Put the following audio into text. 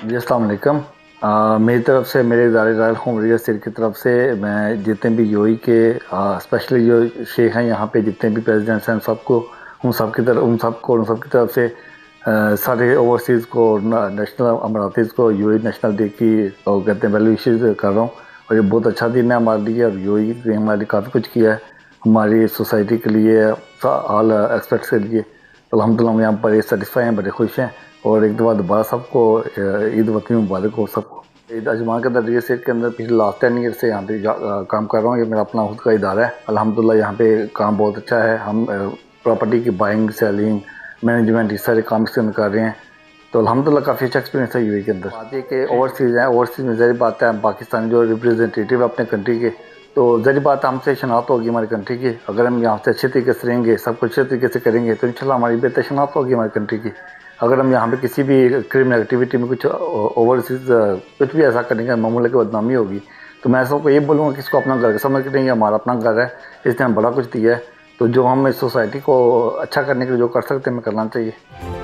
जी अस्सलाम वालेकुम। मेरी तरफ से मेरे इदारे रॉयल होम रियल एस्टेट की तरफ से मैं जितने भी यूएई के स्पेशली जो शेख हैं यहाँ पे जितने भी प्रेसिडेंट्स हैं सबको उन सब की तरफ से सारे ओवरसीज़ को नेशनल अमरातीज़ को यूएई नेशनल डे की और कहते हैं वेल विशेस कर रहा हूँ। और ये बहुत अच्छा दिन है हमारे लिए और यूएई ने हमारे लिए काफ़ी कुछ किया है हमारी सोसाइटी के लिए, ऑल एक्सपेक्ट्स के लिए। तो अल्हम्दुलिल्लाह हम यहाँ बड़े सेटिस्फाई हैं, बड़े खुश हैं। और एक दफ़ा दोबारा सबको ईद वतनी मुबारक हो सबको। ईद अजमान के अंदर रियल एस्टेट के अंदर पिछले लास्ट 10 ईयर से यहाँ पे काम कर रहा हूँ। ये मेरा अपना खुद का इदारा है। अल्हम्दुलिल्लाह यहाँ पे काम बहुत अच्छा है। हम प्रॉपर्टी की बाइंग, सेलिंग, मैनेजमेंट ये सारे काम इसके अंदर कर रहे हैं। तो अल्हम्दुलिल्लाह काफ़ी अच्छा एक्सपीरियंस है यूएई के अंदर। बात ये कि ओवरसीज़ है, ओवरसीज़ में ज़ाहिर बात है पाकिस्तानी जो रिप्रेजेंटेटिव है अपने कंट्री के, तो ज़ाहिर बात है हमसे शनाख्त होगी हमारी कंट्री की। अगर हम यहाँ से अच्छे तरीके से रहेंगे, सब कुछ अच्छे तरीके से करेंगे तो इंशाल्लाह हमारी बेहतर शनाख्त होगी हमारी कंट्री की। अगर हम यहाँ पे किसी भी क्रिमिनल एक्टिविटी में कुछ ओवरसीज कुछ भी ऐसा करेंगे, मामूला की बदनामी होगी, तो मैं सबको ये बोलूँगा कि इसको अपना घर समझ के नहीं, हमारा अपना घर है, इसने हम बड़ा कुछ दिया है। तो जो हम इस सोसाइटी को अच्छा करने के लिए जो कर सकते हैं हमें करना चाहिए।